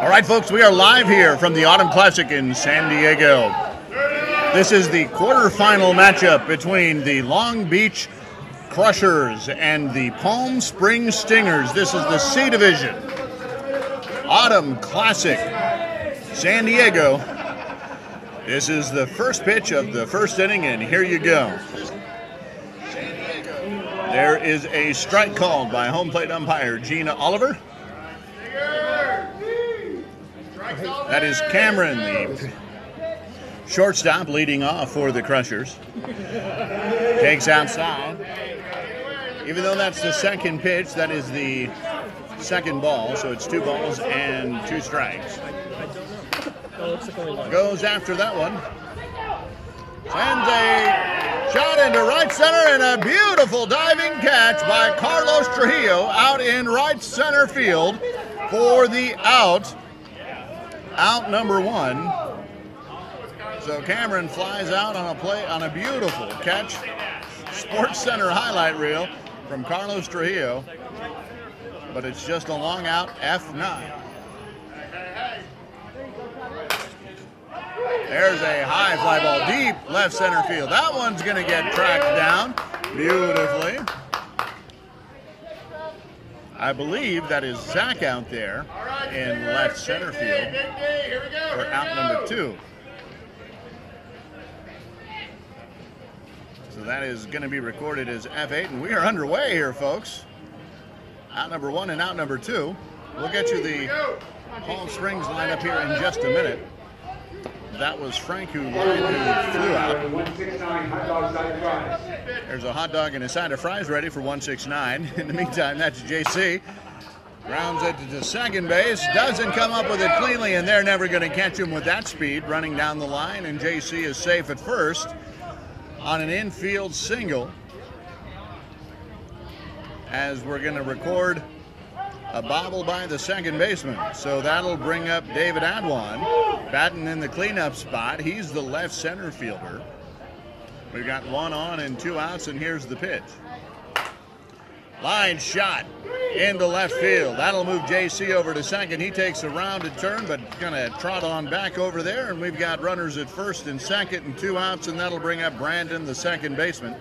All right, folks, we are live here from the Autumn Classic in San Diego. This is the quarterfinal matchup between the Long Beach Crushers and the Palm Springs Stingers. This is the C Division. Autumn Classic, San Diego. This is the first pitch of the first inning, and here you go. There is a strike called by home plate umpire Gina Oliver. That is Cameron, the shortstop, leading off for the Crushers. Takes outside. Even though that's the second pitch, that is the second ball, so it's 2 balls and 2 strikes. Goes after that one. Sends a shot into right center, and a beautiful diving catch by Carlos Trujillo out in right center field for the out. Out number 1. So Cameron flies out on a play on a beautiful catch. Sports Center highlight reel from Carlos Trujillo. But it's just a long out F9. There's a high fly ball deep left center field. That one's going to get tracked down beautifully. I believe that is Zach out there in left center field for out number 2. So that is going to be recorded as F8, and we are underway here, folks. Out number 1 and out number 2. We'll get you the Palm Springs lineup here in just a minute. That was Frank who flew out. There's a hot dog and a side of fries ready for 169. In the meantime, that's JC. Grounds it to second base. Doesn't come up with it cleanly, and they're never going to catch him with that speed running down the line. And JC is safe at first on an infield single. As we're going to record a bobble by the second baseman. So that'll bring up David Adwan, batting in the cleanup spot. He's the left center fielder. We've got 1 on and 2 outs, and here's the pitch. Line shot into left field. That'll move JC over to second. He takes a rounded turn, but gonna trot on back over there, and we've got runners at first and second and 2 outs, and that'll bring up Brandon, the second baseman,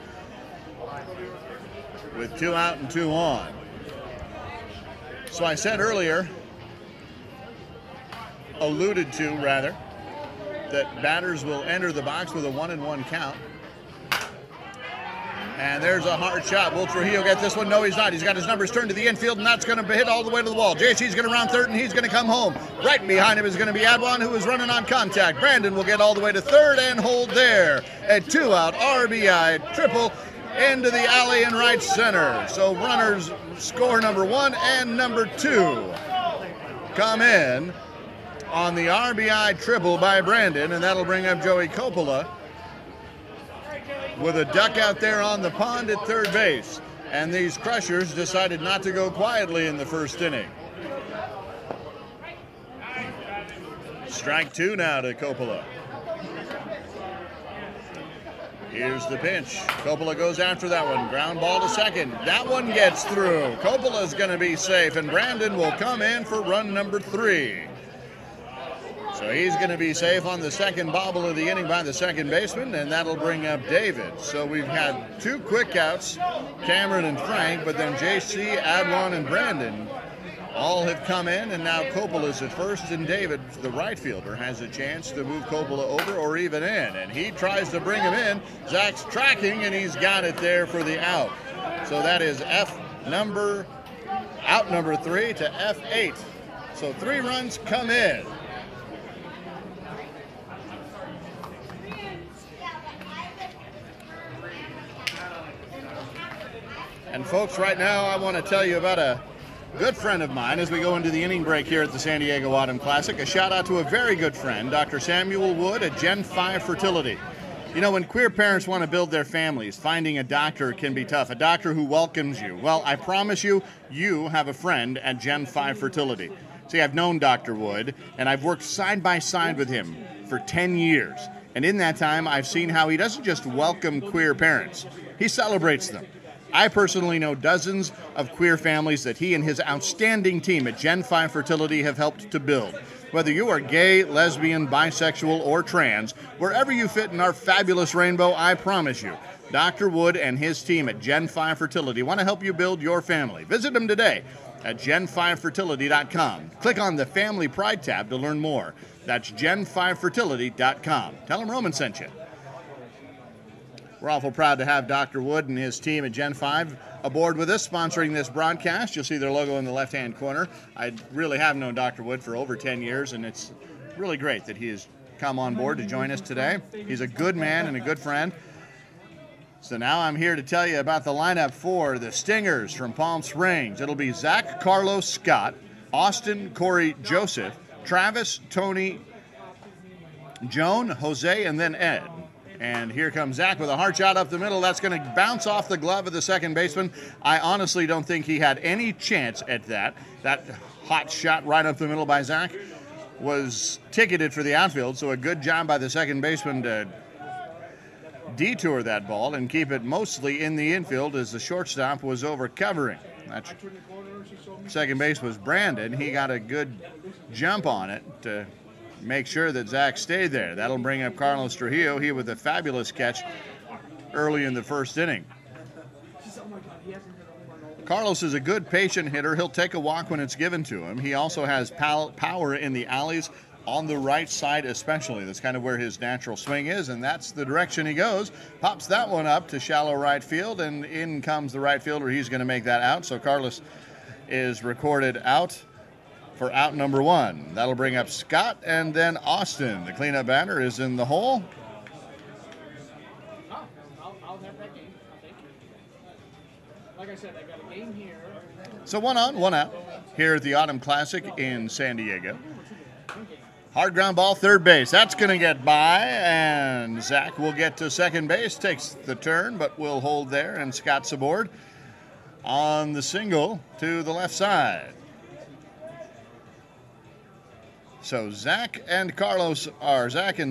with 2 out and 2 on. So I said earlier, alluded to rather, that batters will enter the box with a 1-1 count. And there's a hard shot. Will Trujillo get this one? No, he's not. He's got his numbers turned to the infield, and that's going to hit all the way to the wall. JC's going to round third, and he's going to come home. Right behind him is going to be Adwan, who is running on contact. Brandon will get all the way to third and hold there. A 2-out RBI triple into the alley in right center. So runners score number 1 and number 2 come in on the RBI triple by Brandon, and that'll bring up Joey Coppola with a duck out there on the pond at third base. And these Crushers decided not to go quietly in the first inning. Strike 2 now to Coppola. Here's the pitch. Coppola goes after that one. Ground ball to second. That one gets through. Coppola's going to be safe, and Brandon will come in for run number 3. So he's going to be safe on the second bobble of the inning by the second baseman, and that'll bring up David. So we've had 2 quick outs, Cameron and Frank, but then JC, Adwan, and Brandon all have come in, and now Coppola's at first, and David, the right fielder, has a chance to move Coppola over or even in, and he tries to bring him in. Zach's tracking, and he's got it there for the out. So that is out number 3 to F8. So 3 runs come in. And folks, right now I want to tell you about a good friend of mine as we go into the inning break here at the San Diego Autumn Classic. A shout out to a very good friend, Dr. Samuel Wood at Gen 5 Fertility. You know, when queer parents want to build their families, finding a doctor can be tough. A doctor who welcomes you. Well, I promise you, you have a friend at Gen 5 Fertility. See, I've known Dr. Wood, and I've worked side by side with him for 10 years. And in that time, I've seen how he doesn't just welcome queer parents, he celebrates them. I personally know dozens of queer families that he and his outstanding team at Gen 5 Fertility have helped to build. Whether you are gay, lesbian, bisexual, or trans, wherever you fit in our fabulous rainbow, I promise you, Dr. Wood and his team at Gen 5 Fertility want to help you build your family. Visit them today at gen5fertility.com. Click on the Family Pride tab to learn more. That's gen5fertility.com. Tell them Roman sent you. We're awful proud to have Dr. Wood and his team at Gen 5 aboard with us, sponsoring this broadcast. You'll see their logo in the left-hand corner. I really have known Dr. Wood for over 10 years, and it's really great that he has come on board to join us today. He's a good man and a good friend. So now I'm here to tell you about the lineup for the Stingers from Palm Springs. It'll be Zach, Carlos, Scott, Austin, Corey, Joseph, Travis, Tony, Joan, Jose, and then Ed. And here comes Zach with a hard shot up the middle. That's going to bounce off the glove of the second baseman. I honestly don't think he had any chance at that. That hot shot right up the middle by Zach was ticketed for the outfield, so a good job by the second baseman to detour that ball and keep it mostly in the infield as the shortstop was over covering. That second base was Brandon. He got a good jump on it to make sure that Zach stayed there. That'll bring up Carlos Trujillo. He with a fabulous catch early in the first inning. Carlos is a good patient hitter. He'll take a walk when it's given to him. He also has power in the alleys on the right side especially. That's kind of where his natural swing is, and that's the direction he goes. Pops that one up to shallow right field, and in comes the right fielder. He's going to make that out, so Carlos is recorded out for out number one. That'll bring up Scott and then Austin. The cleanup batter is in the hole. I'll have that game. Thank you. Like I said, I got a game here. So 1 on, 1 out here at the Autumn Classic in San Diego. Hard ground ball, third base. That's going to get by, and Zach will get to second base. Takes the turn, but will hold there, and Scott's aboard on the single to the left side. So Zach and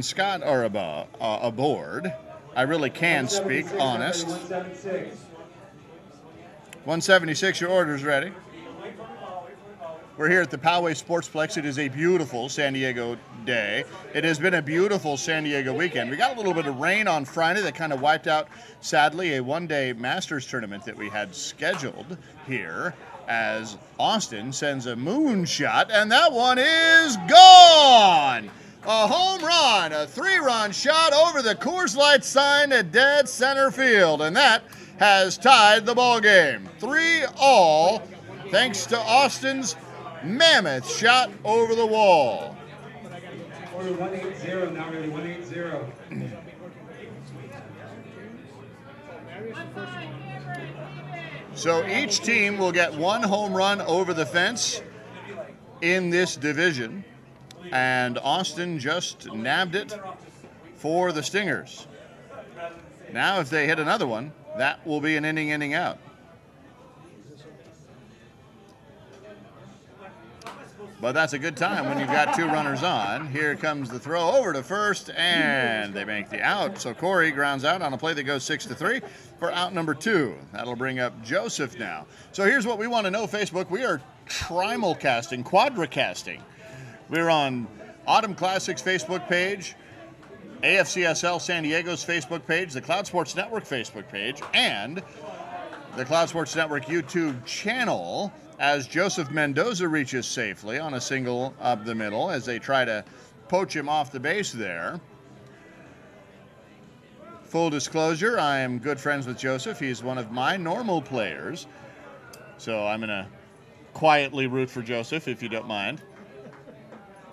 Scott are aboard. I really can speak honest. 176, your order's ready. We're here at the Poway Sportsplex. It is a beautiful San Diego day. It has been a beautiful San Diego weekend. We got a little bit of rain on Friday that kind of wiped out, sadly, a one-day Masters tournament that we had scheduled here, as Austin sends a moonshot, and that one is gone! A home run, a 3-run shot over the Coors Light sign at dead center field, and that has tied the ball game. 3-all, thanks to Austin's mammoth shot over the wall. Order 180, now ready, 180. So each team will get one home run over the fence in this division, and Austin just nabbed it for the Stingers. Now if they hit another one, that will be an inning out. But that's a good time when you've got 2 runners on. Here comes the throw over to first, and they make the out. So Corey grounds out on a play that goes 6-3 for out number 2. That'll bring up Joseph now. So here's what we want to know, Facebook. We are trimulcasting, quadracasting. We're on Autumn Classics Facebook page, AFCSL San Diego's Facebook page, the Cloud Sports Network Facebook page, and the Cloud Sports Network YouTube channel, as Joseph Mendoza reaches safely on a single up the middle as they try to poach him off the base there. Full disclosure, I am good friends with Joseph. He's one of my normal players. So I'm going to quietly root for Joseph, if you don't mind.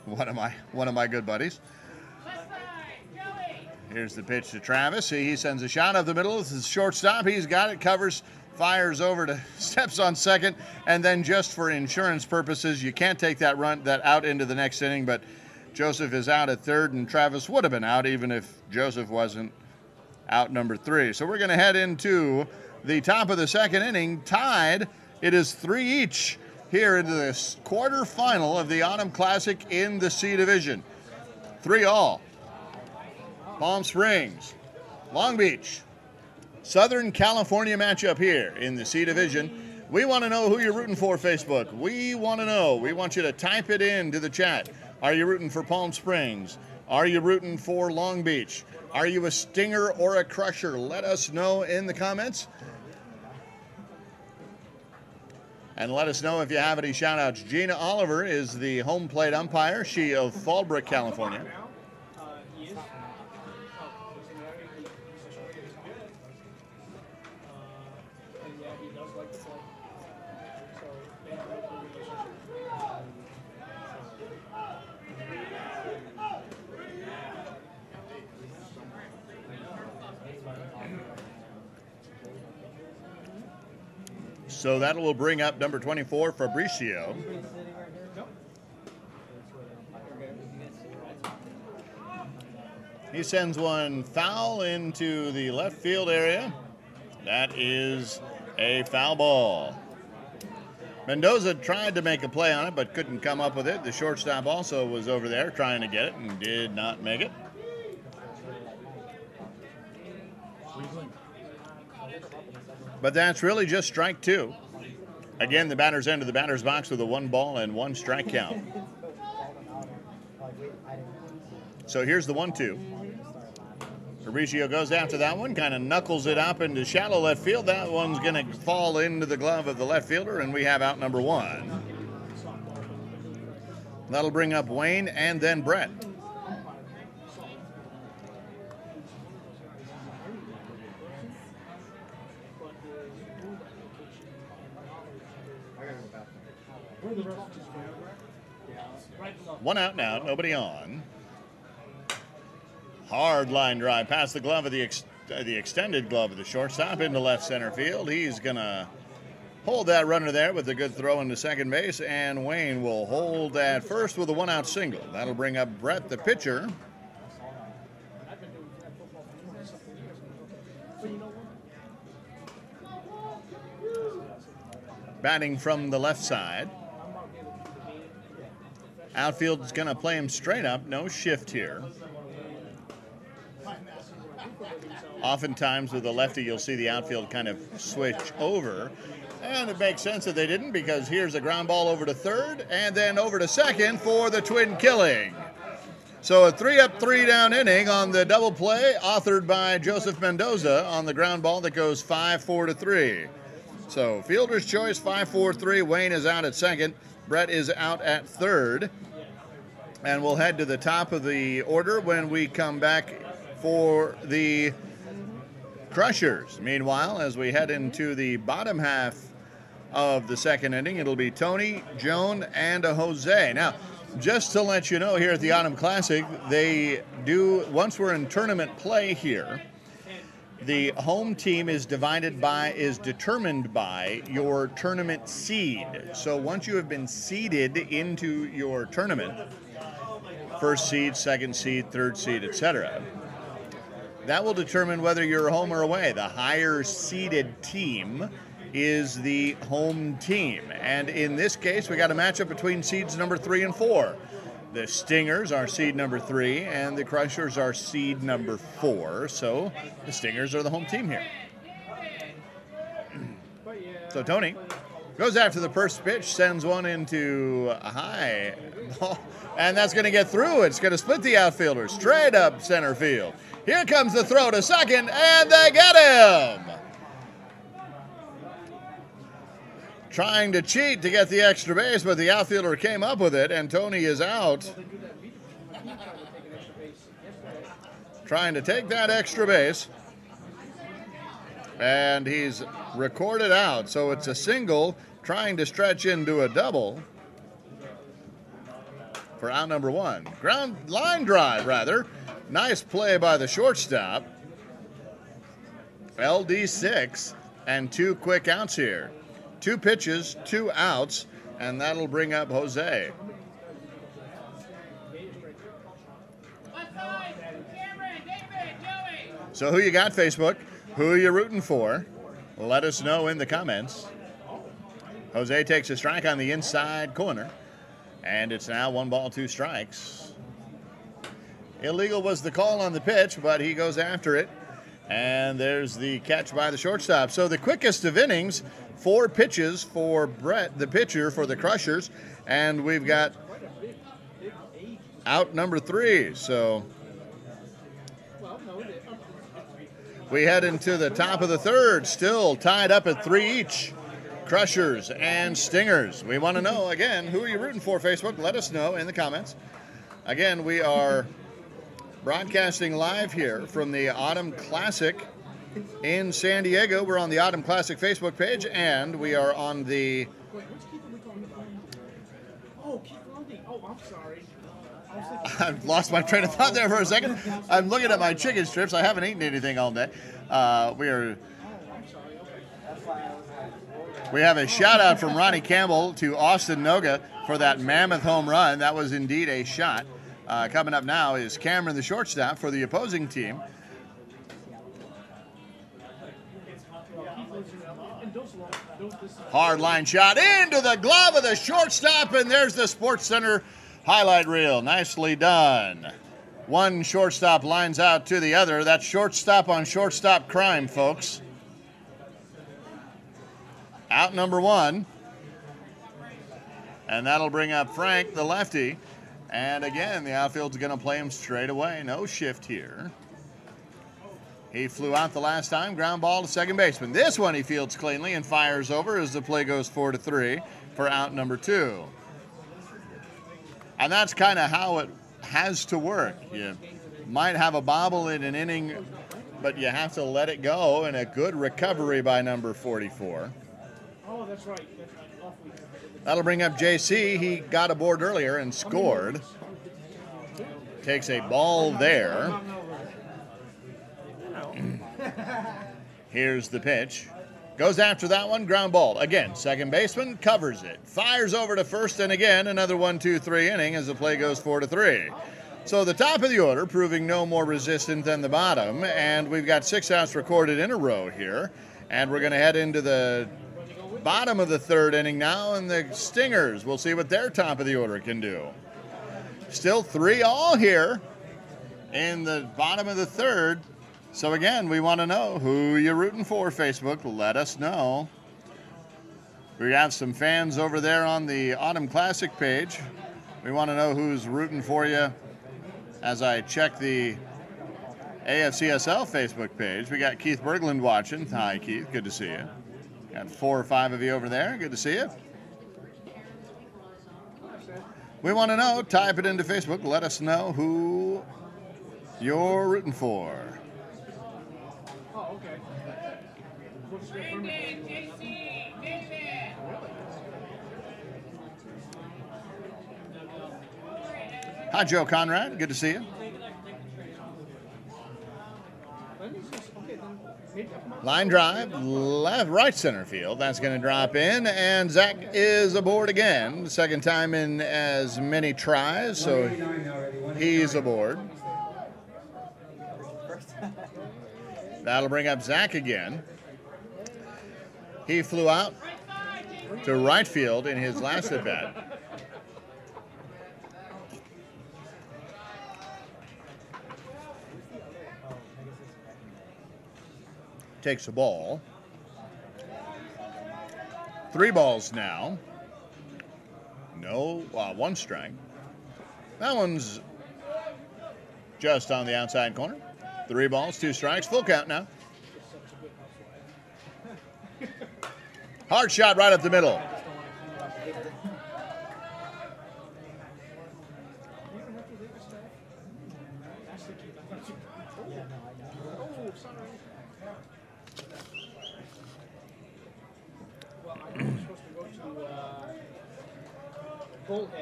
One of my good buddies. Here's the pitch to Travis. He sends a shot up the middle. This is shortstop. He's got it, covers fires over to steps on second, and then just for insurance purposes, you can't take that out into the next inning, but Joseph is out at third, and Travis would have been out even if Joseph wasn't out number 3. So we're going to head into the top of the second inning, tied. It is 3 each here into this quarterfinal of the Autumn Classic in the C Division. 3 all. Palm Springs, Long Beach, Southern California matchup here in the C Division. We want to know who you're rooting for, Facebook. We want to know. We want you to type it into the chat. Are you rooting for Palm Springs? Are you rooting for Long Beach? Are you a Stinger or a Crusher? Let us know in the comments. And let us know if you have any shout-outs. Gina Oliver is the home plate umpire. She of Fallbrook, California. So that will bring up number 24, Fabricio. He sends one foul into the left field area. That is a foul ball. Mendoza tried to make a play on it, but couldn't come up with it. The shortstop also was over there trying to get it and did not make it. But that's really just strike 2. Again, the batter's into the batter's box with a 1 ball and 1 strike count. So here's the 1-2. Fabricio goes after that one, kind of knuckles it up into shallow left field. That one's going to fall into the glove of the left fielder, and we have out number 1. That'll bring up Wayne and then Brett. One out now, nobody on. Hard line drive past the glove of the extended glove of the shortstop into left center field. He's going to hold that runner there with a good throw into second base, and Wayne will hold at first with a 1-out single. That'll bring up Brett, the pitcher. Batting from the left side. Outfield's going to play him straight up, no shift here. Oftentimes with a lefty, you'll see the outfield kind of switch over. And it makes sense that they didn't, because here's a ground ball over to third and then over to second for the twin killing. So a 3-up, 3-down inning on the double play authored by Joseph Mendoza on the ground ball that goes 5-4-3. So fielder's choice, 5-4-3. Wayne is out at second. Brett is out at third. And we'll head to the top of the order when we come back for the Crushers. Meanwhile, as we head into the bottom half of the second inning, it'll be Tony, Joan, and a Jose. Now, just to let you know, here at the Autumn Classic, they do, once we're in tournament play here, the home team is determined by your tournament seed. So once you have been seeded into your tournament, first seed, second seed, third seed, etc., that will determine whether you're home or away. The higher seeded team is the home team. And in this case, we got a matchup between seeds number 3 and 4. The Stingers are seed number 3, and the Crushers are seed number 4. So the Stingers are the home team here. So Tony goes after the first pitch, sends one into a high ball, and that's going to get through. It's going to split the outfielder straight up center field. Here comes the throw to second, and they get him. Trying to cheat to get the extra base, but the outfielder came up with it, and Tony is out. Trying to take that extra base, and he's recorded out. So it's a single, trying to stretch into a double for out number 1. Ground line drive, rather. Nice play by the shortstop. LD6 and 2 quick outs here. 2 pitches, 2 outs, and that'll bring up Jose. So who you got, Facebook? Who are you rooting for? Let us know in the comments. Jose takes a strike on the inside corner, and it's now 1 ball, 2 strikes. Illegal was the call on the pitch, but he goes after it, and there's the catch by the shortstop. So the quickest of innings, 4 pitches for Brett, the pitcher for the Crushers, and we've got out number 3. So we head into the top of the 3rd, still tied up at 3 each. Crushers and Stingers. We want to know, again, who are you rooting for, Facebook? Let us know in the comments. Again, we are broadcasting live here from the Autumn Classic in San Diego. We're on the Autumn Classic Facebook page, and we are on the... Oh, Keith Grundy. Oh, I'm sorry. I've lost my train of thought there for a second. I'm looking at my chicken strips. I haven't eaten anything all day. We have a shout out from Ronnie Campbell to Austin Noga for that mammoth home run. That was indeed a shot. Coming up now is Cameron, the shortstop for the opposing team. Hard line shot into the glove of the shortstop, and there's the Sports Center highlight reel. Nicely done. One shortstop lines out to the other. That's shortstop on shortstop crime, folks. Out number 1. And that'll bring up Frank, the lefty. And again, the outfield's going to play him straight away. No shift here. He flew out the last time. Ground ball to second baseman. This one he fields cleanly and fires over as the play goes 4-3 for out number 2. And that's kind of how it has to work. You might have a bobble in an inning, but you have to let it go, and a good recovery by number 44. Oh, that's right. That'll bring up JC. He got aboard earlier and scored. Takes a ball there. Here's the pitch. Goes after that one, ground ball. Again, second baseman covers it. Fires over to first, and again, another 1-2-3 inning as the play goes 4-3. So the top of the order proving no more resistant than the bottom, and we've got 6 outs recorded in a row here. And we're going to head into the bottom of the 3rd inning now, and the Stingers, we'll see what their top of the order can do. Still 3-all here in the bottom of the 3rd. So again, we want to know who you're rooting for, Facebook. Let us know. We got some fans over there on the Autumn Classic page. We want to know who's rooting for you as I check the AFCSL Facebook page. We got Keith Berglund watching. Hi, Keith. Good to see you. Got 4 or 5 of you over there. Good to see you. We want to know. Type it into Facebook. Let us know who you're rooting for. Oh, okay. Brandon, JC, David. Hi, Joe Conrad. Good to see you. Line drive, left, right center field. That's going to drop in, and Zach is aboard again. Second time in as many tries, so he's aboard. That'll bring up Zach again. He flew out to right field in his last at-bat. Takes a ball. 3 balls now. No, 1 strike. That one's just on the outside corner. 3 balls, 2 strikes. Full count now. Hard shot right up the middle.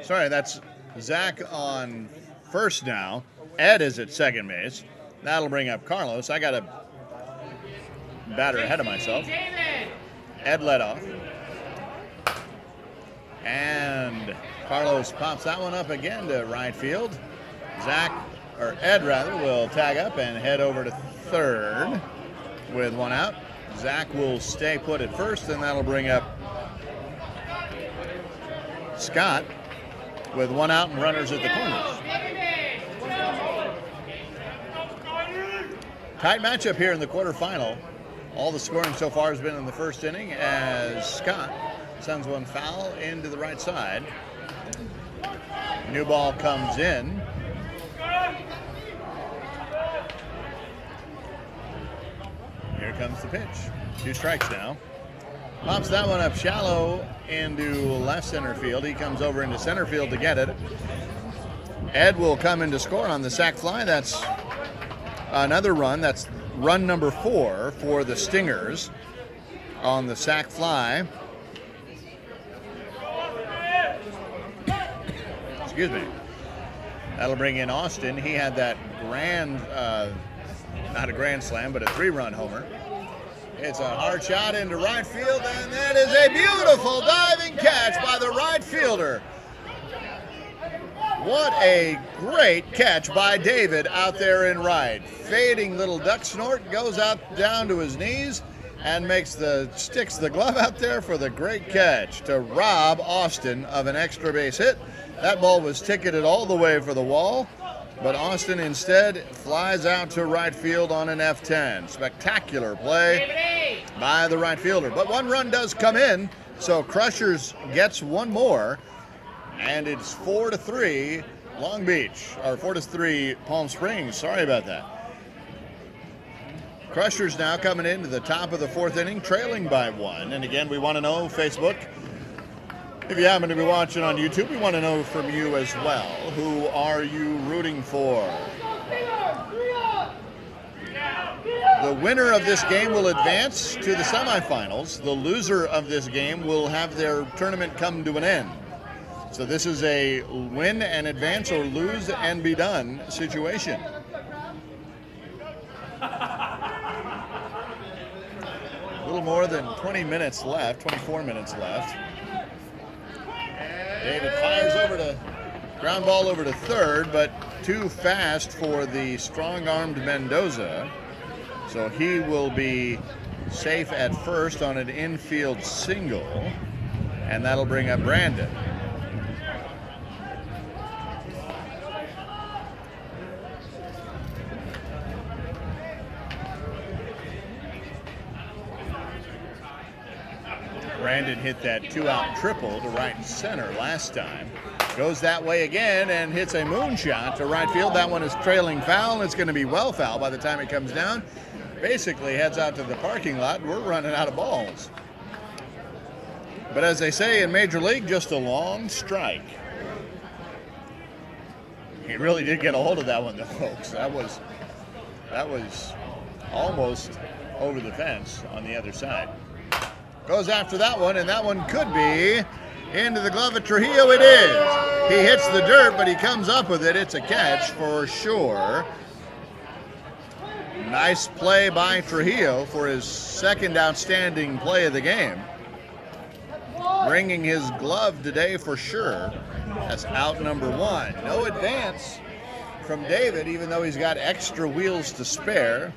Sorry, that's Zach on first now. Ed is at second base. That'll bring up Carlos. I got a batter ahead of myself. David. Ed led off. And Carlos pops that one up again to right field. Ed rather, will tag up and head over to third with one out. Zach will stay put at first, and that'll bring up Scott with one out and runners at the corners. Tight matchup here in the quarterfinal. All the scoring so far has been in the first inning as Scott sends one foul into the right side. New ball comes in. Here comes the pitch. 2 strikes now. Pops that one up shallow into left center field. He comes over into center field to get it. Ed will come in to score on the sac fly. That's another run. That's run number 4 for the Stingers on the sac fly. Excuse me. That'll bring in Austin. He had that not a grand slam, but a 3-run homer. It's a hard shot into right field, and that is a beautiful diving catch by the right fielder. What a great catch by David out there in right. Fading little duck snort, goes out down to his knees and sticks the glove out there for the great catch to rob Austin of an extra base hit. That ball was ticketed all the way for the wall, but Austin instead flies out to right field on an F10. Spectacular play by the right fielder. But one run does come in, so Crushers gets one more, and it's 4-3 Long Beach, or 4-3 Palm Springs. Sorry about that. Crushers now coming into the top of the 4th inning, trailing by 1. And again, we want to know, Facebook, if you happen to be watching on YouTube, we want to know from you as well. Who are you rooting for? The winner of this game will advance to the semifinals. The loser of this game will have their tournament come to an end. So this is a win and advance or lose and be done situation. A little more than 20 minutes left, 24 minutes left. David fires over to ground ball over to third, but too fast for the strong-armed Mendoza. So he will be safe at first on an infield single, and that'll bring up Brandon. Brandon hit that 2-out triple to right center last time. Goes that way again and hits a moonshot to right field. That one is trailing foul. It's going to be well foul by the time it comes down. Basically heads out to the parking lot. We're running out of balls. But as they say in Major League, just a long strike. He really did get a hold of that one, though, folks. That was almost over the fence on the other side. Goes after that one, and that one could be into the glove of Trujillo. It is. He hits the dirt, but he comes up with it. It's a catch for sure. Nice play by Trujillo for his second outstanding play of the game. Bringing his glove today for sure. That's out number 1. No advance from David, even though he's got extra wheels to spare.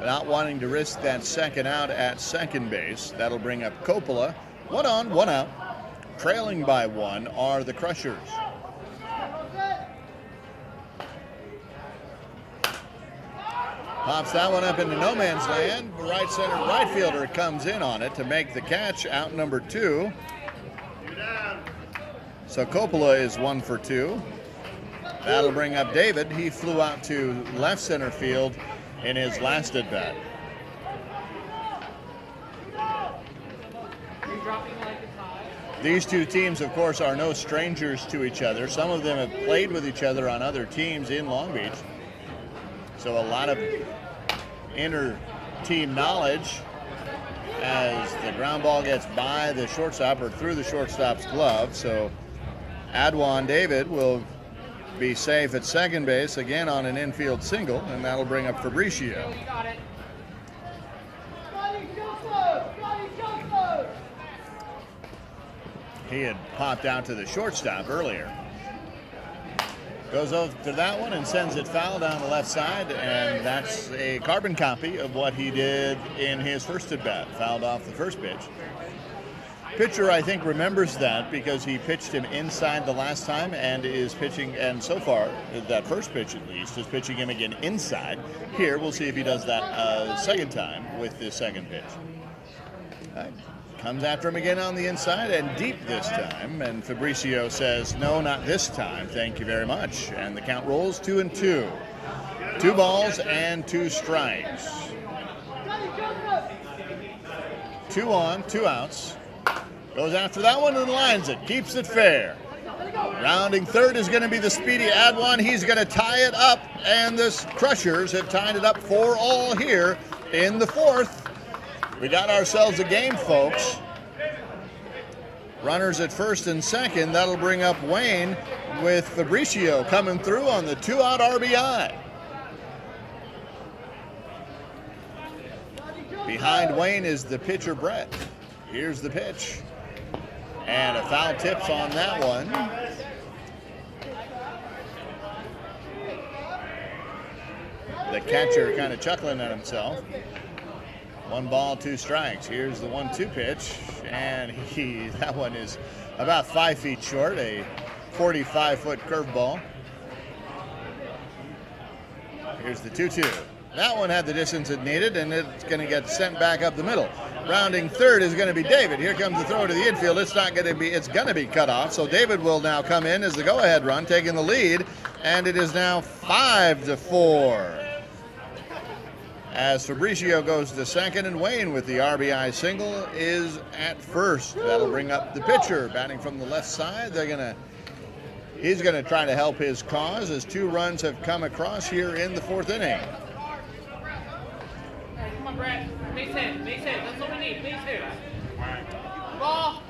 Not wanting to risk that second out at second base. That'll bring up Coppola. 1 on, 1 out. Trailing by 1 are the Crushers. Pops that one up into no man's land. Right center right fielder comes in on it to make the catch. Out number 2. So Coppola is 1 for 2. That'll bring up David. He flew out to left center field in his last at bat. These two teams, of course, are no strangers to each other. Some of them have played with each other on other teams in Long Beach. So a lot of inter-team knowledge as the ground ball gets by the shortstop or through the shortstop's glove. So Adwan David will be safe at second base again on an infield single, and that'll bring up Fabricio. He had popped out to the shortstop earlier. Goes over to that one and sends it foul down the left side, and that's a carbon copy of what he did in his first at-bat. Fouled off the first pitch. Pitcher, I think, remembers that because he pitched him inside the last time and is pitching, and so far, that first pitch at least, is pitching him again inside. Here, we'll see if he does that second time with this second pitch. Comes after him again on the inside and deep this time, and Fabricio says, no, not this time, thank you very much. And the count rolls 2-2. 2 balls and 2 strikes. 2 on, 2 outs. Goes after that one and lines it, keeps it fair. Rounding third is going to be the speedy Adwan. He's going to tie it up, and the Crushers have tied it up 4-all here in the fourth. We got ourselves a game, folks. Runners at first and second. That'll bring up Wayne with Fabricio coming through on the 2-out RBI. Behind Wayne is the pitcher, Brett. Here's the pitch. And a foul tips on that one. The catcher kind of chuckling at himself. 1 ball, 2 strikes. Here's the 1-2 pitch, and that one is about 5 feet short, a 45-foot curveball. Here's the 2-2. That one had the distance it needed, and it's going to get sent back up the middle. Rounding third is going to be David. Here comes the throw to the infield. It's going to be cut off, so David will now come in as the go-ahead run, taking the lead, and it is now 5-4. As Fabricio goes to second, and Wayne with the RBI single is at first. That'll bring up the pitcher, batting from the left side. He's gonna try to help his cause as 2 runs have come across here in the 4th inning. Come on, Brett. Base hit. That's what we need. Base hit. Ball.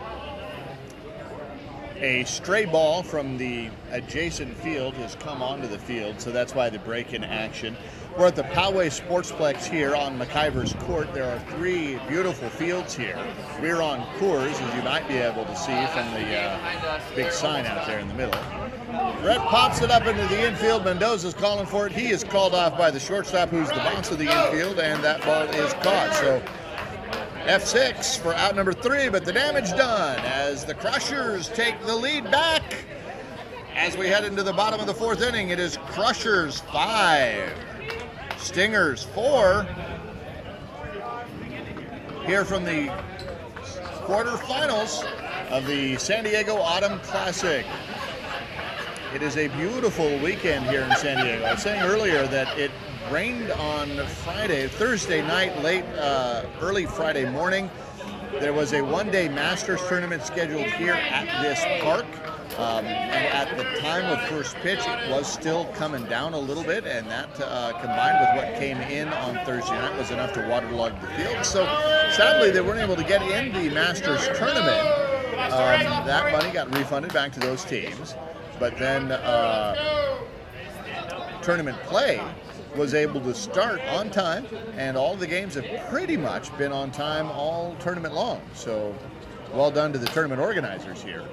A stray ball from the adjacent field has come onto the field, so that's why the break in action. We're at the Poway Sportsplex here on McIver's Court. There are 3 beautiful fields here. We're on Coors, as you might be able to see from the big sign out there in the middle. Brett pops it up into the infield. Mendoza's calling for it. He is called off by the shortstop, who's the boss of the infield, and that ball is caught. So F6 for out number 3, but the damage done as the Crushers take the lead back. As we head into the bottom of the 4th inning, it is Crushers 5. Stingers 4. Here from the quarterfinals of the San Diego Autumn Classic. It is a beautiful weekend here in San Diego. I was saying earlier that it rained on Thursday night, early Friday morning. There was a one-day Masters tournament scheduled here at this park. And at the time of first pitch, it was still coming down a little bit, and that combined with what came in on Thursday night was enough to waterlog the field. So sadly, they weren't able to get in the Masters tournament. That money got refunded back to those teams. But then tournament play was able to start on time, and all the games have pretty much been on time all tournament long. So well done to the tournament organizers here,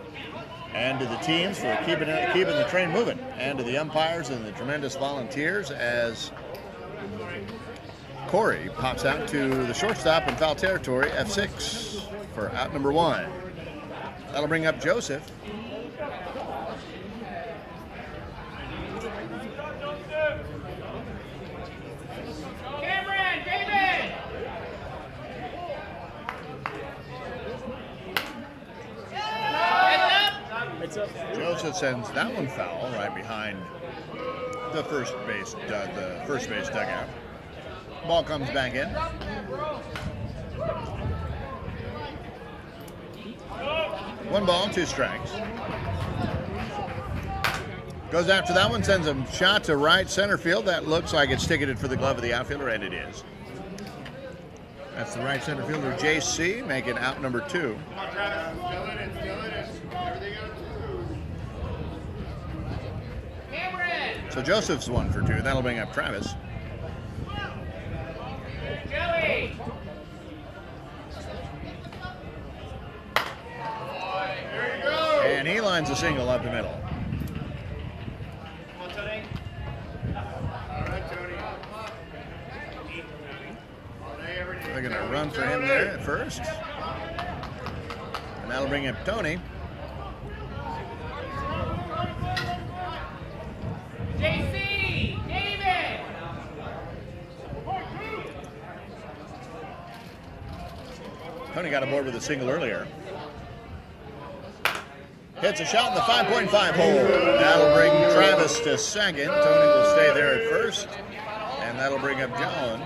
and to the teams for keeping the train moving, and to the umpires and the tremendous volunteers as Corey pops out to the shortstop in foul territory, F6 for out number 1. That'll bring up Joseph. Joseph sends that one foul right behind the first base dugout. Ball comes back in. One ball, 2 strikes. Goes after that one, sends a shot to right center field. That looks like it's ticketed for the glove of the outfielder, and it is. That's the right center fielder, JC, making out number 2. So Joseph's 1 for 2. That'll bring up Travis. Joey! There you go! finds a single up the middle. They're going to run for him there at first. And that'll bring up Tony. JC, David. Tony got aboard with a single earlier. Hits a shot in the 5.5 hole. That'll bring Travis to second. Tony will stay there at first. And that'll bring up John.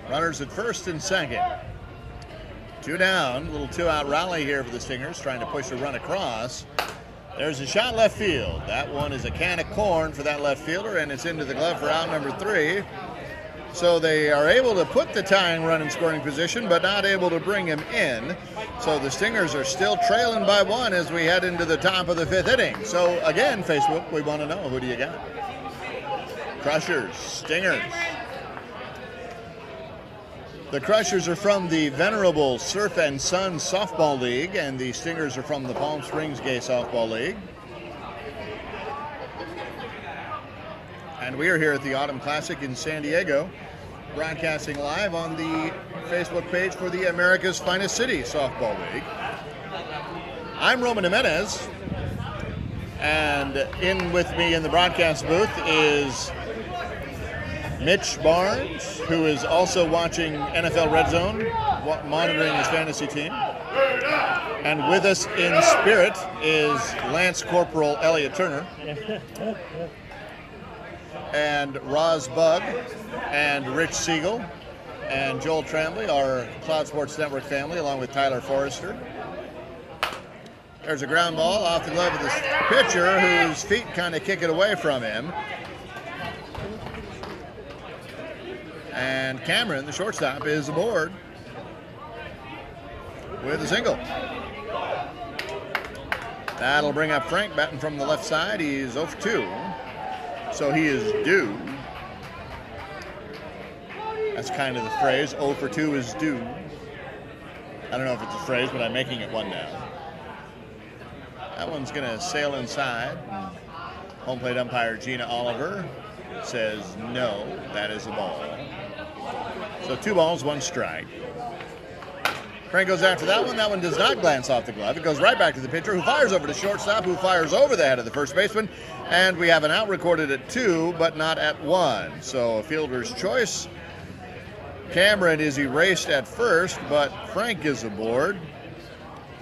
Runners at first and second. 2 down. Little 2-out rally here for the Stingers, trying to push a run across. There's a shot left field. That one is a can of corn for that left fielder, and it's into the glove for out number 3. So they are able to put the tying run in scoring position, but not able to bring him in. So the Stingers are still trailing by 1 as we head into the top of the 5th inning. So again, Facebook, we want to know, who do you got? Crushers, Stingers. The Crushers are from the venerable Surf and Sun Softball League, and the Stingers are from the Palm Springs Gay Softball League. And we are here at the Autumn Classic in San Diego, broadcasting live on the Facebook page for the America's Finest City Softball League. I'm Roman Jimenez, and in with me in the broadcast booth is Mitch Barnes, who is also watching NFL Red Zone, monitoring his fantasy team. And with us in spirit is Lance Corporal Elliott Turner. And Roz Bug and Rich Siegel and Joel Tremblay, our Cloud Sports Network family, along with Tyler Forrester. There's a ground ball off the glove of the pitcher, whose feet kind of kick it away from him. And Cameron, the shortstop, is aboard with a single. That'll bring up Frank batting from the left side. He's 0 for 2. So he is due. That's kind of the phrase. 0 for 2 is due. I don't know if it's a phrase, but I'm making it one now. That one's going to sail inside. Home plate umpire Gina Oliver says no, that is a ball. So 2 balls, 1 strike. Frank goes after that one. That one does not glance off the glove. It goes right back to the pitcher, who fires over to shortstop, who fires over the head of the first baseman. And we have an out recorded at 2, but not at 1. So a fielder's choice. Cameron is erased at first, but Frank is aboard.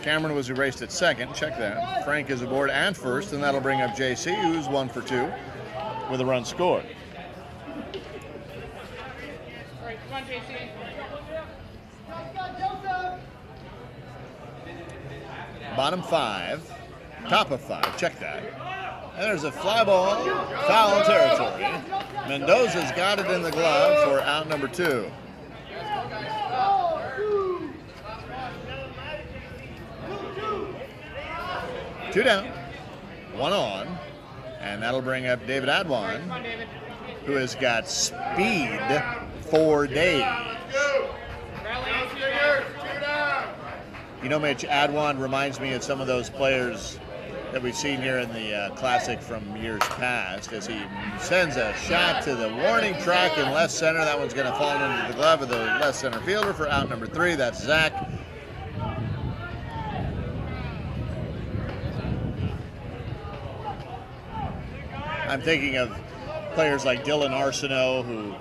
Cameron was erased at second. Check that. Frank is aboard at first, and that'll bring up JC, who's 1 for 2 with a run scored. All right, come on, JC. Bottom 5, top of 5. Check that. And there's a fly ball, foul territory. Mendoza's got it in the glove for out number 2. Two down, 1 on, and that'll bring up David Adwan, who has got speed for days. You know, Mitch, Adwan reminds me of some of those players that we've seen here in the Classic from years past, as he sends a shot to the warning track in left center. That one's going to fall into the glove of the left center fielder for out number 3. That's Zach. I'm thinking of players like Dylan Arsenault, who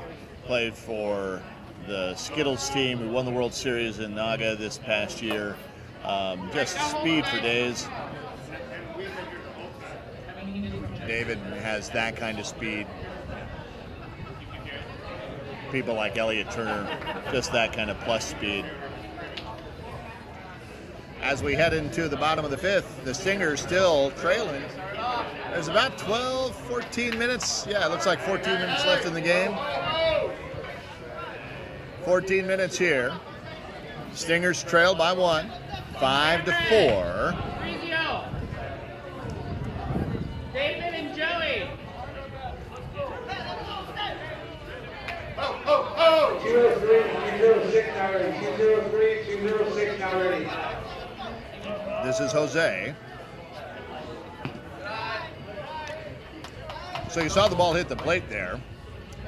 played for the Skittles team, who won the World Series in Naga this past year. Just speed for days. David has that kind of speed. People like Elliott Turner, just that kind of plus speed. As we head into the bottom of the 5th, the Stingers still trailing. There's about 12, 14 minutes. Yeah, it looks like 14 minutes left in the game. 14 minutes here. Stingers trail by 1, 5-4. David and Joey. 203, 206 now ready. 203, 206 now ready. This is Jose. So you saw the ball hit the plate there.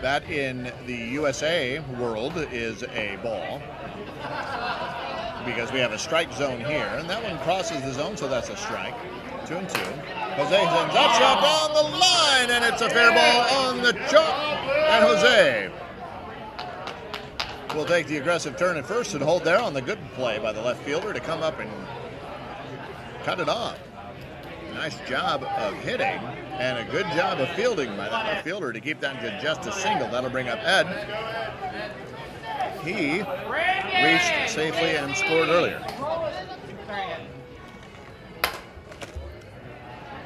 That in the USA world is a ball because we have a strike zone here, and that one crosses the zone, so that's a strike. 2-2. Jose sends that shot down the line, and it's a fair ball on the chalk. And Jose will take the aggressive turn at first and hold there on the good play by the left fielder to come up and cut it off. Nice job of hitting and a good job of fielding by that left fielder to keep that to just a single. That'll bring up Ed. He reached safely and scored earlier.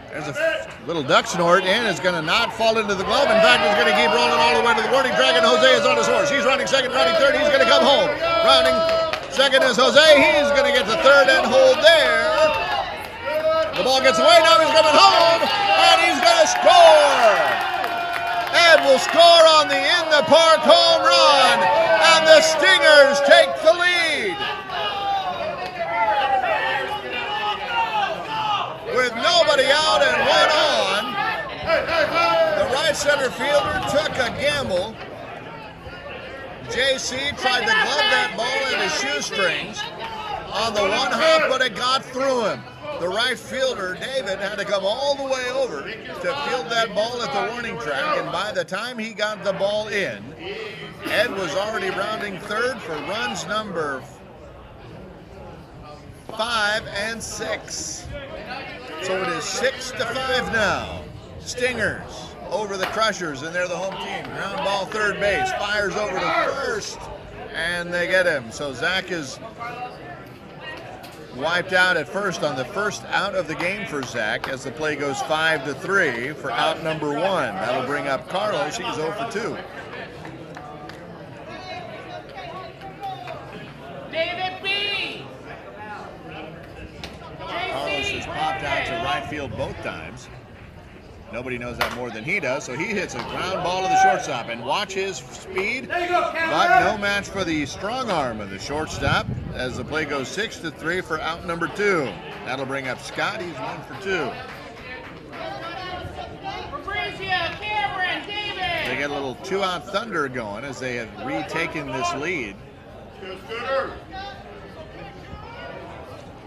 There's a little duck snort, and it's going to not fall into the glove. In fact, it's going to keep rolling all the way to the warning track, and Jose is on his horse. He's running second, running third. He's going to come home. Rounding second is Jose. He's going to get to third and hold there. The ball gets away. Now he's coming home, and he's going to score. Ed will score on the in-the-park home run, and the Stingers take the lead. With nobody out and one on, the right center fielder took a gamble. JC tried to glove that ball in his shoestrings on the one hop, but it got through him. The right fielder, David, had to come all the way over to field that ball at the warning track, and by the time he got the ball in, Ed was already rounding third for runs number 5 and 6. So it is 6-5 now. Stingers over the Crushers, and they're the home team. Ground ball third base, fires over to first, and they get him. So Zach is wiped out at first on the first out of the game for Zach as the play goes 5-3 for out number 1. That'll bring up Carlos. He's 0 for 2. David B. Carlos has popped out to right field both times. Nobody knows that more than he does, so he hits a ground ball to the shortstop. And watch his speed, but no match for the strong arm of the shortstop as the play goes 6-3 for out number 2. That'll bring up Scott. He's 1 for 2. Fabrizia, Cameron, David. They get a little 2-out thunder going as they have retaken this lead.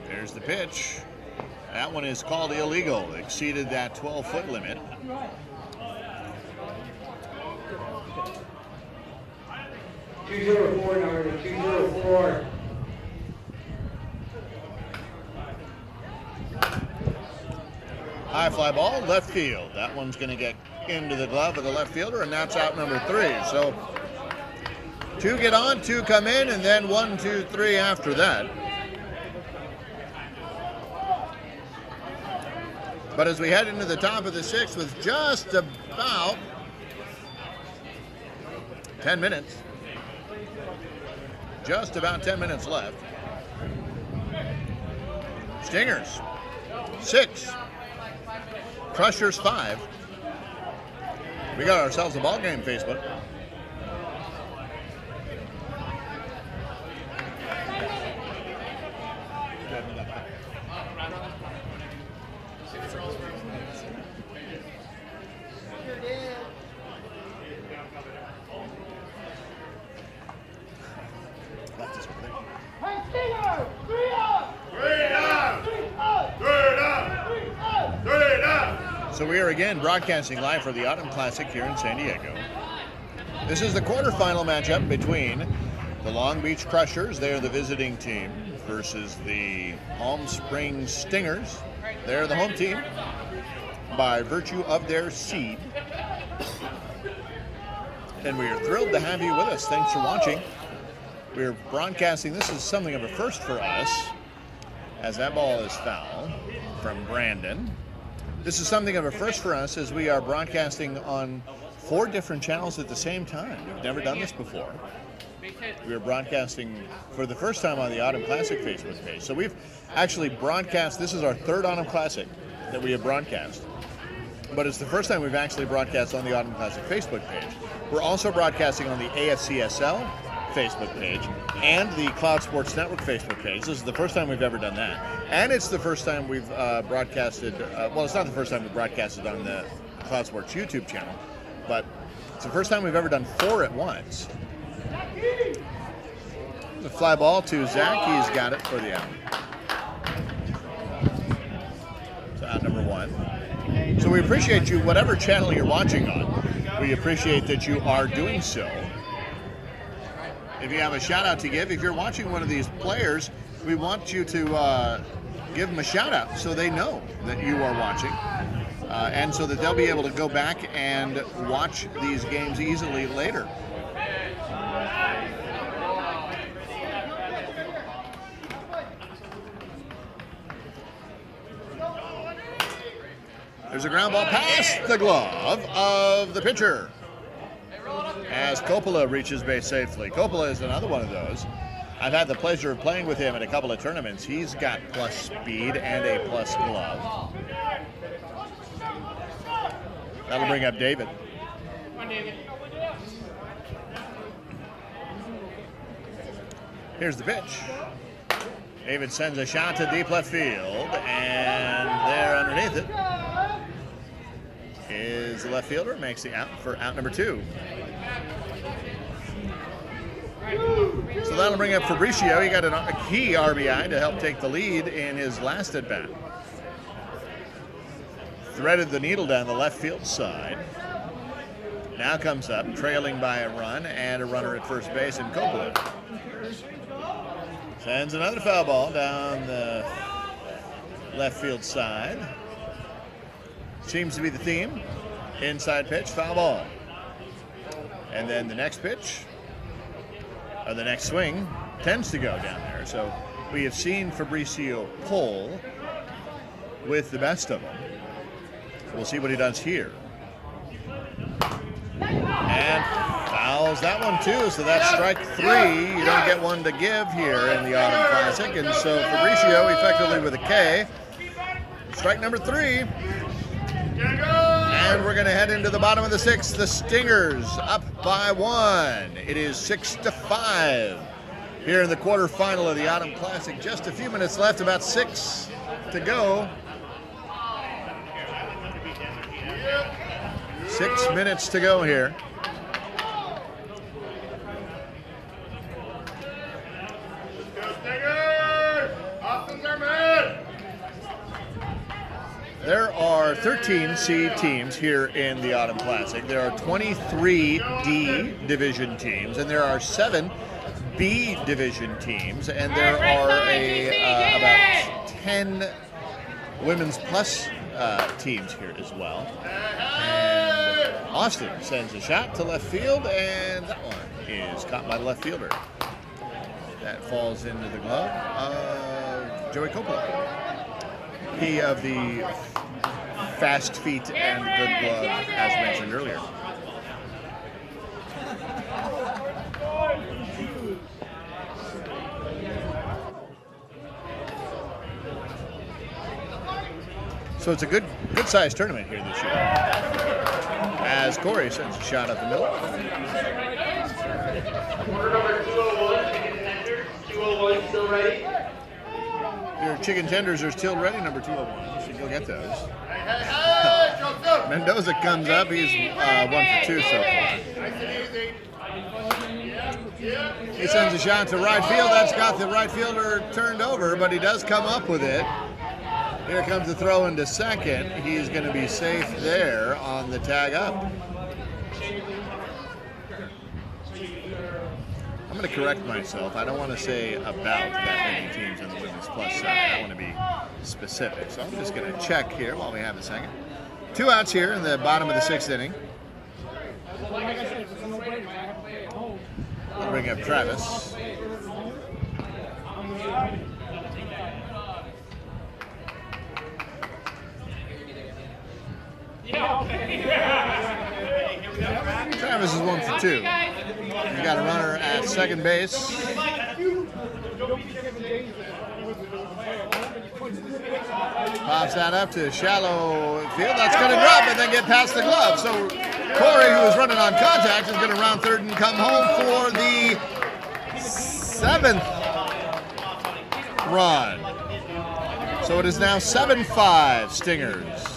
There's the pitch. That one is called illegal. Exceeded that 12-foot limit. $204 now, 204. High fly ball, left field. That one's going to get into the glove of the left fielder, and that's out number 3. So 2 get on, 2 come in, and then 1, 2, 3 after that. But as we head into the top of the 6th with just about 10 minutes, just about 10 minutes left. Stingers, 6. Crushers, 5. We got ourselves a ball game, Facebook. So we are again broadcasting live for the Autumn Classic here in San Diego. This is the quarterfinal matchup between the Long Beach Crushers, they're the visiting team, versus the Palm Springs Stingers. They're the home team by virtue of their seed. And we are thrilled to have you with us. Thanks for watching. We're broadcasting. This is something of a first for us, as that ball is foul from Brandon. This is something of a first for us as we are broadcasting on 4 different channels at the same time. We've never done this before. We are broadcasting for the first time on the Autumn Classic Facebook page. So we've actually broadcast, this is our 3rd Autumn Classic that we have broadcast. But it's the first time we've actually broadcast on the Autumn Classic Facebook page. We're also broadcasting on the AFCSL Facebook page and the Cloud Sports Network Facebook page. This is the first time we've ever done that. And it's the first time we've broadcasted, well, it's not the first time we've broadcasted on the Cloud Sports YouTube channel, but it's the first time we've ever done 4 at once. The fly ball to Zach. He's got it for the out. So out number 1. So we appreciate you, whatever channel you're watching on. We appreciate that you are doing so. If you have a shout out to give, if you're watching one of these players, we want you to give them a shout out so they know that you are watching. And so that they'll be able to go back and watch these games easily later. There's a ground ball past the glove of the pitcher as Coppola reaches base safely. Coppola is another one of those. I've had the pleasure of playing with him at a couple of tournaments. He's got plus speed and a plus glove. That'll bring up David. Here's the pitch. David sends a shot to deep left field, and there underneath it is the left fielder. Makes the out for out number 2. So that'll bring up Fabricio. He got a key RBI to help take the lead in his last at bat. Threaded the needle down the left field side. Now comes up, trailing by a run and a runner at first base in Coppola. Sends another foul ball down the left field side. Seems to be the theme. Inside pitch, foul ball. And then the next pitch, or the next swing, tends to go down there. So we have seen Fabricio pull with the best of them. We'll see what he does here. And fouls that one too, so that's strike 3. You don't get one to give here in the Autumn Classic. And so Fabricio effectively with a K. Strike number 3. And we're going to head into the bottom of the 6th. The Stingers up by 1. It is 6-5 here in the quarterfinal of the Autumn Classic. Just a few minutes left, about 6 to go. 6 minutes to go here. There are 13 C teams here in the Autumn Classic. There are 23 D division teams, and there are 7 B division teams, and there are about 10 women's plus teams here as well. And Austin sends a shot to left field, and that one is caught by the left fielder. That falls into the glove of Joey Coppola. He of the fast feet and good glove, as mentioned earlier. So it's a good-sized tournament here this year. As Corey sends a shot up the middle. Order number 201, chicken tender. 201 still ready? Your chicken tenders are still ready, number 201. You should go get those. Mendoza comes up. He's 1 for 2 so far. He sends a shot to right field. That's got the right fielder turned over, but he does come up with it. Here comes the throw into second. He's going to be safe there on the tag up. I'm going to correct myself. I don't want to say about that many teams on the women's plus side. I want to be specific. So I'm just going to check here while we have a second. 2 outs here in the bottom of the 6th inning. I'll bring up Travis. Travis is 1 for 2. He's got a runner at second base. Pops that up to shallow field. That's going to drop and then get past the glove. So Corey, who was running on contact, is going to round third and come home for the 7th run. So it is now 7-5 Stingers.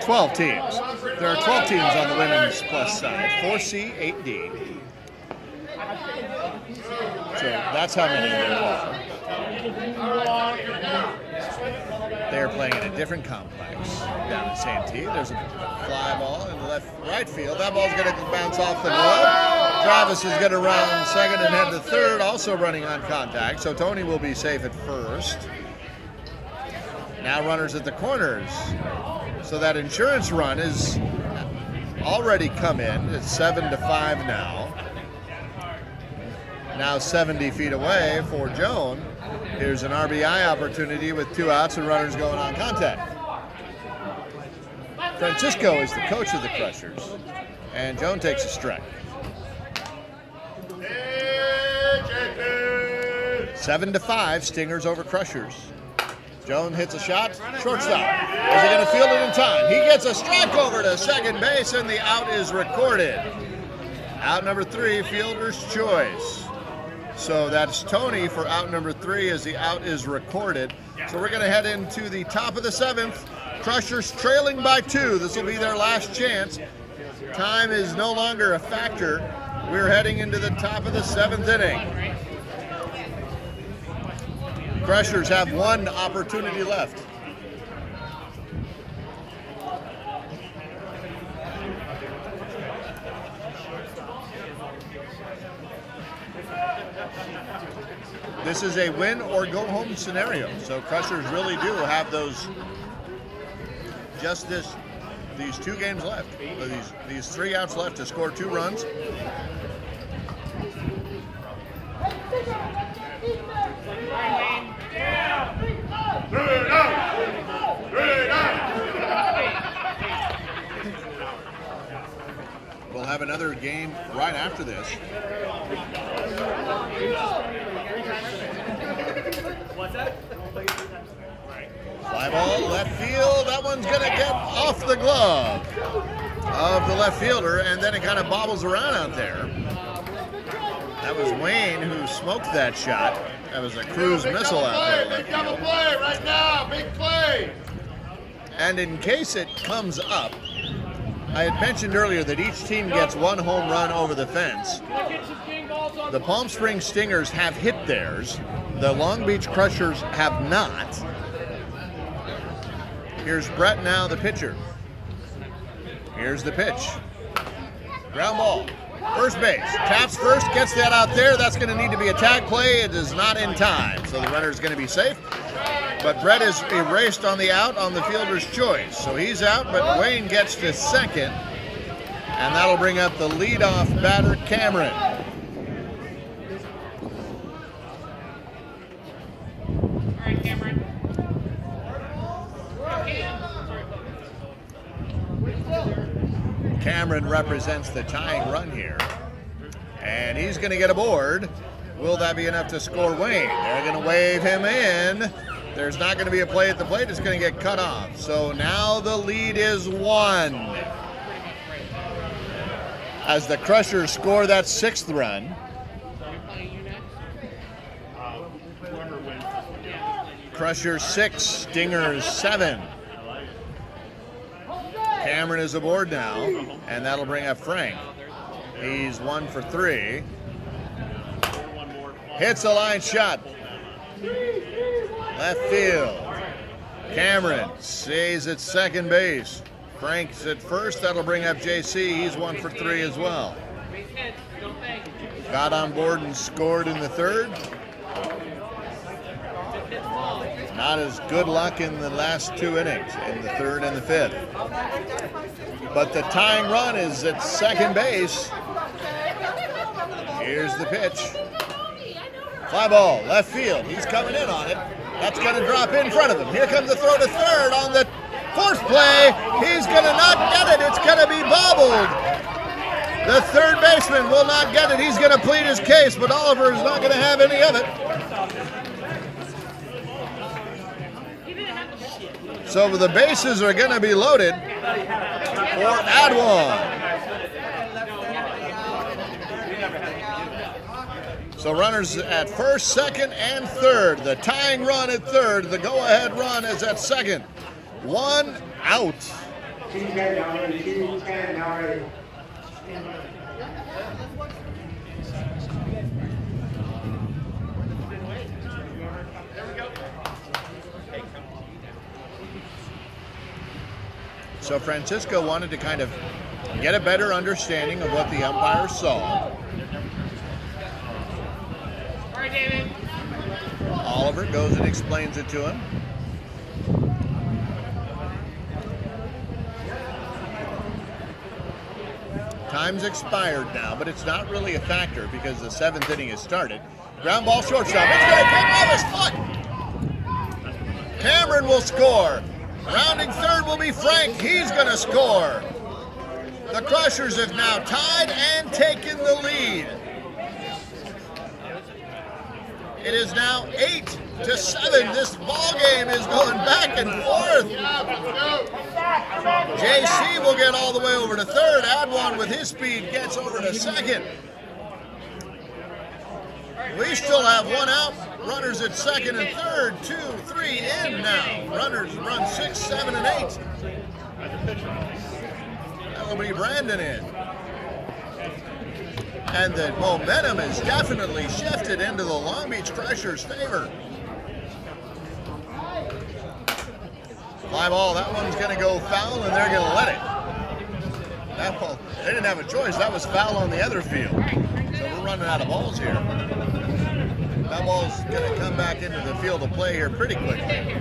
12 teams. There are 12 teams on the women's plus side. 4C, 8D. So that's how many there are. They're playing in a different complex down in Santee. There's a fly ball in the right field. That ball's going to bounce off the glove. Travis is going to run second and head to third, also running on contact. So Tony will be safe at first. Now runners at the corners. So that insurance run is already come in. It's 7-5 now. Now 70 feet away for Joan. Here's an RBI opportunity with 2 outs and runners going on contact. Francisco is the coach of the Crushers, and Joan takes a strike. 7-5, Stingers over Crushers. Joan hits a shot, shortstop. Is he going to field it in time? He gets a strike over to second base, and the out is recorded. Out number 3, fielder's choice. So that's Tony for out number 3 as the out is recorded. So we're going to head into the top of the 7th. Crushers trailing by 2. This will be their last chance. Time is no longer a factor. We're heading into the top of the 7th inning. Crushers have 1 opportunity left. This is a win or go home scenario. So Crushers really do have those, these 2 games left. These 3 outs left to score 2 runs. We'll have another game right after this. What's that? Fly ball, left field. That one's going to get off the glove of the left fielder, and then it kind of bobbles around out there. That was Wayne who smoked that shot. That was a cruise missile out there. Big double play right now. Big play. And in case it comes up, I had mentioned earlier that each team gets 1 home run over the fence. The Palm Springs Stingers have hit theirs. The Long Beach Crushers have not. Here's Brett now, the pitcher. Here's the pitch. Ground ball. First base. Taps first, gets that out there. That's going to need to be a tag play. It is not in time, so the runner is going to be safe. But Brett is erased on the out on the fielder's choice. So he's out, but Wayne gets to second. And that'll bring up the leadoff batter, Cameron. All right, Cameron. Cameron represents the tying run here. And he's going to get aboard. Will that be enough to score Wayne? They're going to wave him in. There's not going to be a play at the plate. It's going to get cut off. So now the lead is 1. As the Crushers score that 6th run. Crushers 6, Stingers 7. Cameron is aboard now, and that'll bring up Frank. He's 1 for 3. Hits a line shot. Left field. Cameron stays at second base. Frank's at first. That'll bring up JC. He's 1 for 3 as well. Got on board and scored in the 3rd. Not as good luck in the last 2 innings, in the 3rd and the 5th. But the tying run is at second base. Here's the pitch. Fly ball, left field. He's coming in on it. That's going to drop in front of him. Here comes the throw to third on the 4th play. He's going to not get it. It's going to be bobbled. The 3rd baseman will not get it. He's going to plead his case, but Oliver is not going to have any of it. So the bases are going to be loaded for Adwan. So runners at first, second, and third. The tying run at third. The go-ahead run is at second. 1 out. 210 now ready. 210 now ready. So Francisco wanted to kind of get a better understanding of what the umpires saw. All right, David. Oliver goes and explains it to him. Time's expired now, but it's not really a factor because the 7th inning has started. Ground ball shortstop. It's going to come off his foot. Cameron will score. Rounding third will be Frank. He's going to score. The Crushers have now tied and taken the lead. It is now 8-7. This ball game is going back and forth. JC will get all the way over to third. Adwan with his speed gets over to second. We still have 1 out. Runners at second and third. 2, 3 in now. Runners run 6, 7, and 8. That'll be Brandon in. And the momentum has definitely shifted into the Long Beach Crushers' favor. Fly ball, that one's going to go foul, and they're going to let it. That ball, they didn't have a choice. That was foul on the other field. So we're running out of balls here. That ball's going to come back into the field of play here pretty quickly.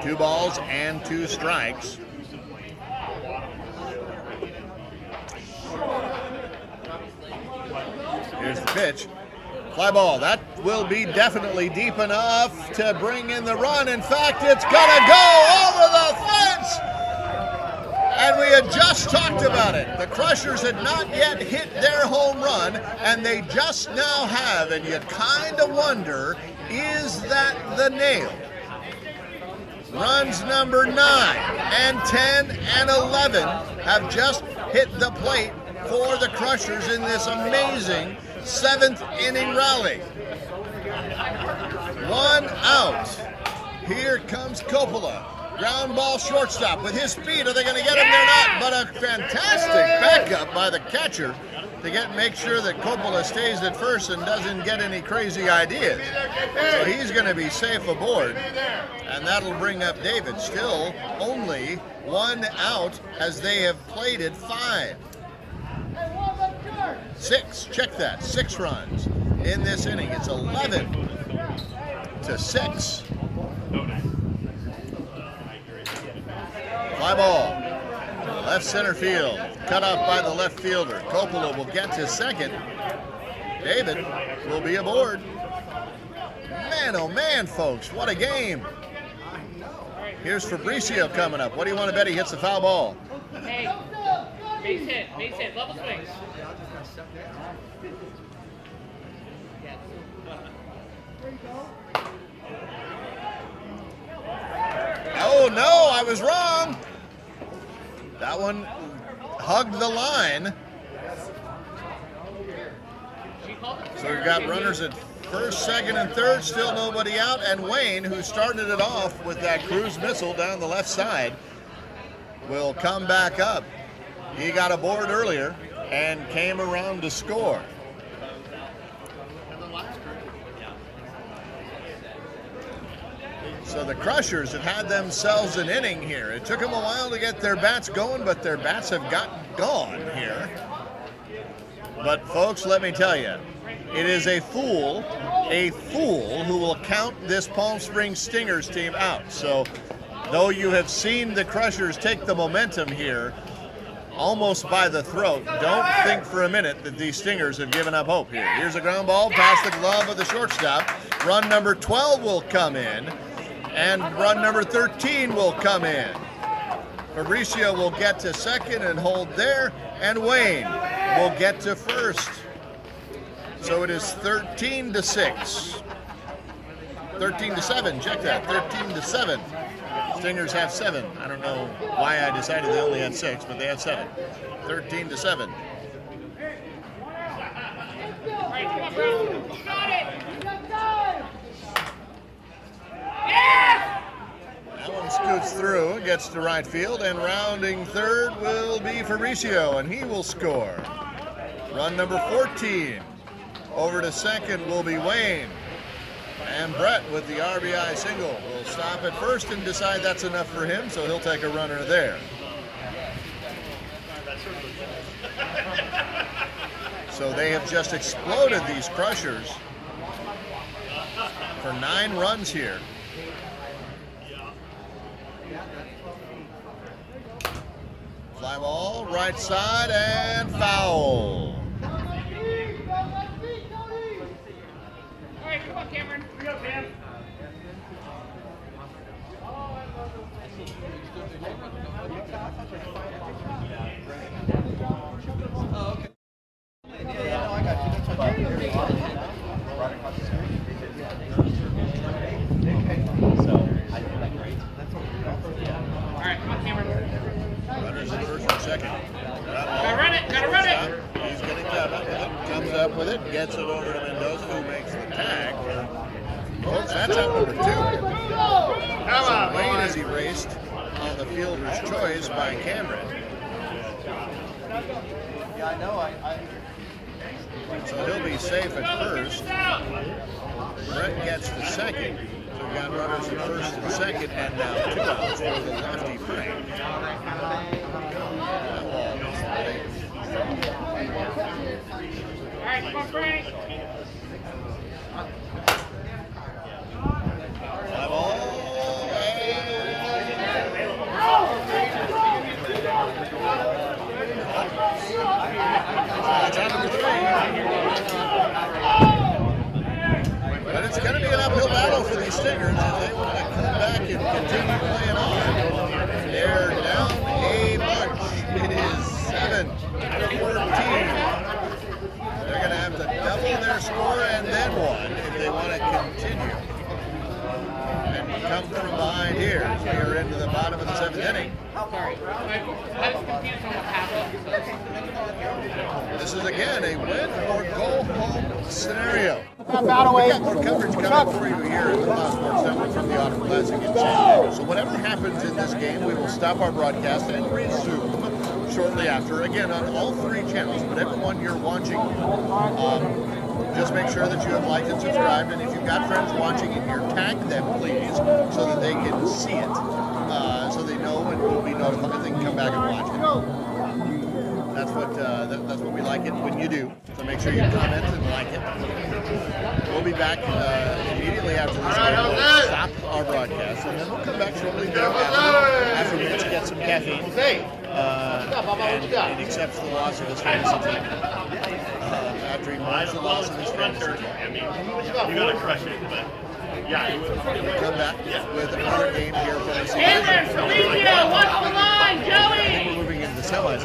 Two balls and 2 strikes. Here's the pitch. Fly ball. That will be definitely deep enough to bring in the run. In fact, it's going to go over the fence. And we had just talked about it. The Crushers had not yet hit their home run, and they just now have. And you kind of wonder, is that the nail? Runs number 9 and 10 and 11 have just hit the plate for the Crushers in this amazing 7th inning rally. 1 out. Here comes Coppola. Ground ball shortstop with his speed. Are they going to get him? They're not, but a fantastic backup by the catcher to make sure that Coppola stays at first and doesn't get any crazy ideas. So he's going to be safe aboard, and that'll bring up David. Still only 1 out as they have played it 5. 6, check that, 6 runs in this inning. It's 11-6. Fly ball, left center field, cut off by the left fielder. Coppola will get to second. David will be aboard. Man, oh man, folks, what a game. Here's Fabricio coming up. What do you want to bet he hits the foul ball? Hey, base hit, level swings. Oh no, I was wrong. That one hugged the line. So we've got runners at first, second, and third, still nobody out. And Wayne, who started it off with that cruise missile down the left side, will come back up. He got aboard earlier and came around to score. So the Crushers have had themselves an inning here. It took them a while to get their bats going, but their bats have gotten gone here. But folks, let me tell you, it is a fool who will count this Palm Springs Stingers team out. So though you have seen the Crushers take the momentum here almost by the throat, don't think for a minute that these Stingers have given up hope here. Here's a ground ball past the glove of the shortstop. Run number 12 will come in, and run number 13 will come in. Fabricio will get to second and hold there, And Wayne will get to first. So it is 13-6. 13-7, check that, 13-7. Stingers have 7. I don't know why I decided they only had 6, but they had 7. 13-7. That one scoots through, gets to right field, and rounding third will be Fabricio, and he will score. Run number 14. Over to second will be Wayne. And Brett with the RBI single will stop at first and decide that's enough for him, so he'll take a runner there. So they have just exploded these crushers for 9 runs here. Fly ball, right side, and foul. All right, come on, Cameron. Here we go, Cam. Oh, okay. Yeah, no, I got you. That's fine. Right across the screen. So, I did that great. That's what we're doing. All right, come on, Cameron. Runners in first and second. Gotta run it, gotta run it. He's going to come up with it, comes up with it, gets it over to Mendoza, who makes the tag. Folks, that's out number 2. So Wayne is erased on the fielder's choice by Cameron. Yeah, I know. So he'll be safe at first. Brett gets the second. So we've got runners in first and second, and now 2 outs for the lefty Frank. All right, come on, Frank. Fly ball. That's out number 3. But it's going to be an uphill battle for these Stingers if they want to come back and continue playing on. They're down a bunch. It is 7-14. They're going to have to double their score and then 1 if they want to continue. And come from behind here as we are into the bottom of the 7th inning. Sorry. I was confused on what happened. This is again a win or go home scenario. That battle We've got more coverage coming for you here at the Fox Sports Network from the Autumn Classic in San Diego. So whatever happens in this game, we will stop our broadcast and resume shortly after. Again, on all 3 channels, but everyone you're watching, just make sure that you have liked and subscribed. And if you've got friends watching in here, tag them, please, so that they can see it, so they know and will be notified. They can come back and watch it. That's what we like it when you do. So make sure you comment and like it. We'll be back immediately after this game. We'll stop our broadcast, and then we'll come back shortly after Mitch gets some caffeine and accepts the loss of his fantasy team. After he mourns the loss of his fantasy team. You gotta crush it, but yeah. We'll come back with another game here from the season. Cameron, Felicio, watch the line, Joey. We're moving into the semis.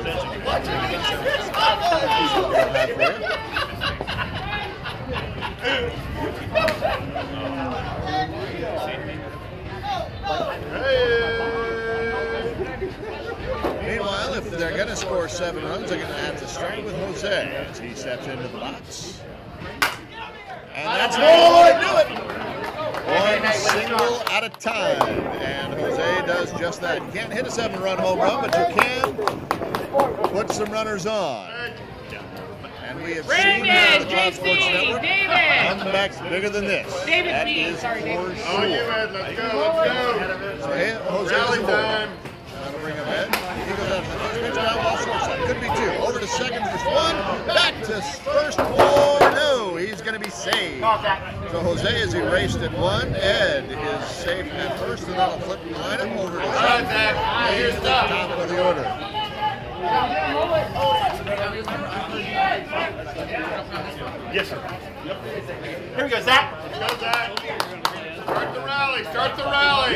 Meanwhile, if they're going to score 7 runs, they're going to have to start with Jose as he steps into the box. And that's how you want to do it. 1 single at a time. And Jose does just that. You can't hit a 7-run home run, but you can put some runners on. And we have seen here on the Fox Sports Network comebacks bigger than this. That is for sure. Oh, you man, let's go, let's go. So Jose Rally is time. That'll bring him in. He goes out to the first pitch, ground ball, short side. Could be 2. Over to second for 1. Back to first for no. He's going to be saved. So Jose is erased at 1. Ed is safe at first, and that'll flip the lineup over to second. He's at the top of the order. Yes, sir. Here we go, Zach. Let's go, Zach. Start the rally, start the rally.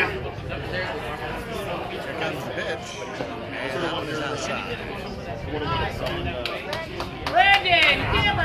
Here comes the pitch, and that one is outside. Brandon, camera!